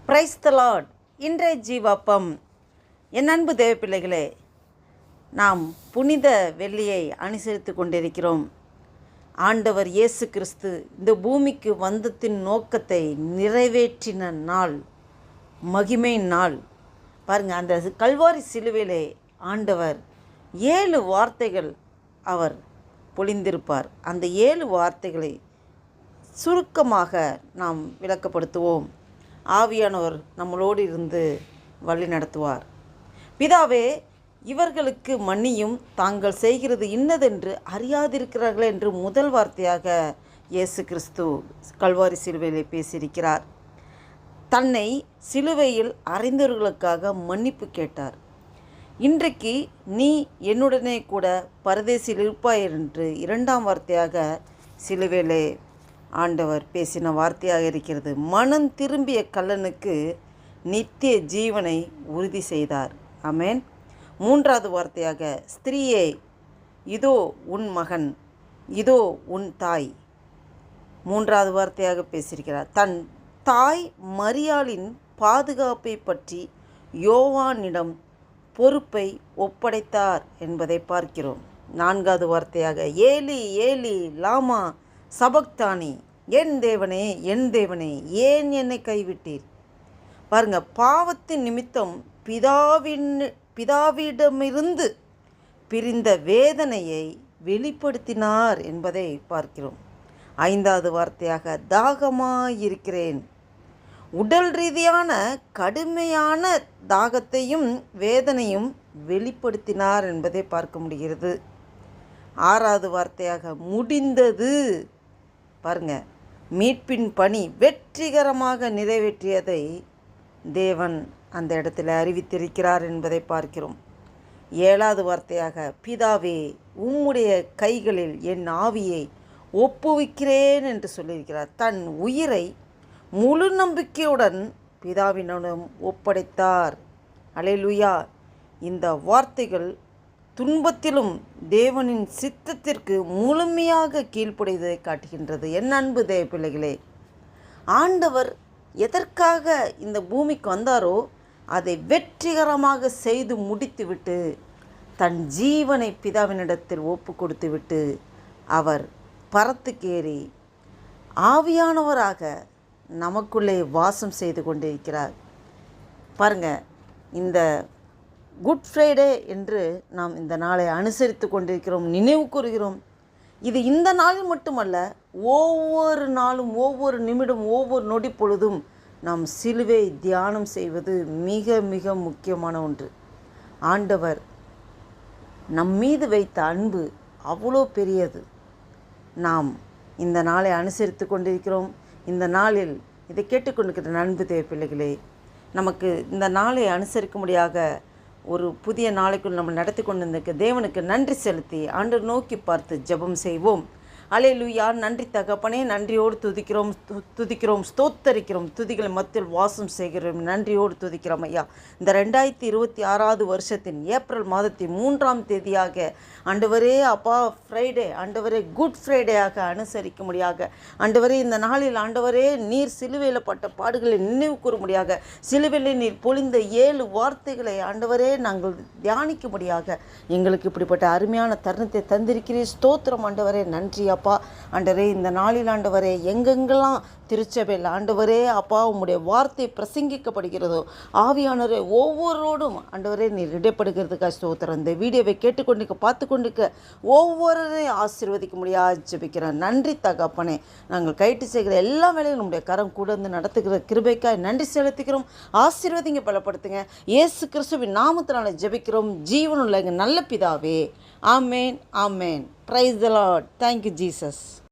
Praise the Lord. இன்றைய ஜீவாப்பம். என் அன்பு தேவ பிள்ளைகளே, நாம் புனித வெள்ளியை அனுசரித்து கொண்டிருக்கிறோம். ஆண்டவர் இயேசு கிறிஸ்து இந்த பூமிக்கு வந்தத்தின் நோக்கத்தை நிறைவேற்றின நாள், மகிமை நாள். பாருங்கள், அந்த கல்வாரி சிலுவையிலே ஆண்டவர் 7 வார்த்தைகள் அவர் பொழிந்திருப்பார். அந்த 7 வார்த்தைகளை சுருக்கமாக நாம் விளக்கப்படுத்துவோம். ஆவியானவர் நம்மளோடு இருந்து வழி நடத்துவார். பிதாவே, இவர்களுக்கு மன்னியும், தாங்கள் செய்கிறது இன்னதென்று அறியாதிருக்கிறார்கள் என்று முதல் வார்த்தையாக இயேசு கிறிஸ்து கல்வாரி சிலுவையில் பேசியிருக்கிறார். தன்னை சிலுவையில் அறைந்தவர்களுக்காக மன்னிப்பு கேட்டார். இன்றைக்கு நீ என்னுடனே கூட பரதேசில் இருப்பாய் என்று 2ஆம் வார்த்தையாக சிலுவையிலே ஆண்டவர் பேசின வார்த்தையாக இருக்கிறது. மனம் திரும்பிய கள்ளனுக்கு நித்திய ஜீவனை உறுதி செய்தார். ஆமென். 3வது வார்த்தையாக, ஸ்திரீயே, இதோ உன் மகன், இதோ உன் தாய். 3வது வார்த்தையாக பேசியிருக்கிறார். தன் தாய் மரியாளின் பாதுகாப்பை பற்றி யோவானிடம் பொறுப்பை ஒப்படைத்தார் என்பதை பார்க்கிறோம். 4வது வார்த்தையாக, ஏலி ஏலி லாமா சபக்தானி, என் தேவனே என் தேவனே ஏன் என்னை கைவிட்டீர். பாருங்க, பாவத்தின் நிமித்தம் பிதாவிடமிருந்து பிரிந்த வேதனையை வெளிப்படுத்தினார் என்பதை பார்க்கிறோம். 5வது வார்த்தையாக, தாகமாயிருக்கிறேன். உடல் ரீதியான கடுமையான தாகத்தையும் வேதனையும் வெளிப்படுத்தினார் என்பதை பார்க்க முடிகிறது. 6வது வார்த்தையாக, முடிந்தது. பாருங்க, மீட்பின் பணி வெற்றிகரமாக நிறைவேற்றியதை தேவன் அந்த இடத்துல அறிவித்திருக்கிறார் என்பதை பார்க்கிறோம். 7வது வார்த்தையாக, பிதாவே, உம்முடைய கைகளில் என் ஆவியை ஒப்புவிக்கிறேன் என்று சொல்லியிருக்கிறார். தன் உயிரை முழு நம்பிக்கையுடன் பிதாவினிடம் ஒப்படைத்தார். அல்லேலூயா. இந்த வார்த்தைகள் துன்பத்திலும் தேவனின் சித்தத்திற்கு முழுமையாக கீழ்ப்படிவதை காட்டுகின்றது. என் அன்பு தேவ பிள்ளைகளே, ஆண்டவர் எதற்காக இந்த பூமிக்கு வந்தாரோ அதை வெற்றிகரமாக செய்து முடித்துவிட்டு தன் ஜீவனை பிதாவினிடத்தில் ஒப்பு கொடுத்துவிட்டு அவர் பரத்துக்கேறி ஆவியானவராக நமக்குள்ளே வாசம் செய்து கொண்டிருக்கிறார். பாருங்கள், இந்த குட் ஃப்ரைடே என்று நாம் இந்த நாளை அனுசரித்து கொண்டிருக்கிறோம், நினைவு கூறுகிறோம். இது இந்த நாளில் மட்டுமல்ல, ஒவ்வொரு நாளும், ஒவ்வொரு நிமிடம், ஒவ்வொரு நொடி பொழுதும் நாம் சிலுவை தியானம் செய்வது மிக மிக முக்கியமான ஒன்று. ஆண்டவர் நம் மீது வைத்த அன்பு அவ்வளோ பெரியது. நாம் இந்த நாளை அனுசரித்து கொண்டிருக்கிறோம். இந்த நாளில் இதை கேட்டுக்கொண்டிருக்கிற அன்பு தேவ பிள்ளைகளே, நமக்கு இந்த நாளை அனுசரிக்கும்படியாக ஒரு புதிய நாளைக்குள் நம்ம நடத்தி கொண்டு இருக்க தேவனுக்கு நன்றி செலுத்தி ஆண்டவர் நோக்கி பார்த்து ஜெபம் செய்வோம். அல்லேலூயா. நன்றி தகப்பனே, நன்றியோடு துதிக்கிறோம், ஸ்தோத்தரிக்கிறோம், துதிகளை மத்தியில் வாசம் செய்கிறோம், நன்றியோடு துதிக்கிறோம் ஐயா. இந்த 2026 வருஷத்தின் ஏப்ரல் மாதத்தின் 3ஆம் தேதியாக ஆண்டவரே அப்பா ஃப்ரைடே, ஆண்டவரே குட் ஃப்ரைடேயாக அனுசரிக்கும்படியாக, ஆண்டவரே இந்த நாளில் ஆண்டவரே நீர் சிலுவையில் பட்ட பாடுகளை நினைவு கூறும்படியாக, சிலுவையில் நீர் பொழிந்த 7 வார்த்தைகளை ஆண்டவரே நாங்கள் தியானிக்கும்படியாக எங்களுக்கு இப்படிப்பட்ட அருமையான தருணத்தை தந்திருக்கிறீர். ஸ்தோத்திரம் ஆண்டவரே, நன்றி அப்பா. ஆண்டவரே இந்த நாளில் ஆண்டவரே எங்கெங்கெல்லாம் திருச்சபையில் ஆண்டவரே அப்பா உம்முடைய வார்த்தை பிரசங்கிக்கப்படுகிறதோ ஆவியானவரே ஒவ்வொருவரோடும் ஆண்டவரே நீர் இடைப்படுகிறதுக்காக ஸ்தோத்திரம். இந்த வீடியோவை கேட்டுக்கொண்டிருக்க பார்த்து கொண்டிருக்க ஒவ்வொருவரையும் ஆசீர்வதிக்க முடியாது ஜெபிக்கிறேன். நன்றி தகப்பனே. நாங்கள் கைட்டு செய்கிற எல்லா வேலையும் நம்முடைய கரம் கூட இருந்து நடத்துகிற கிருபைக்காய் நன்றி செலுத்துகிறோம். ஆசீர்வதிங்க, பலப்படுத்துங்க. இயேசு கிறிஸ்துவின் நாமத்தினால ஜெபிக்கிறோம் ஜீவனுள்ள எங்கள் நல்ல பிதாவே. ஆமேன், ஆமேன். Praise the Lord. Thank you, Jesus.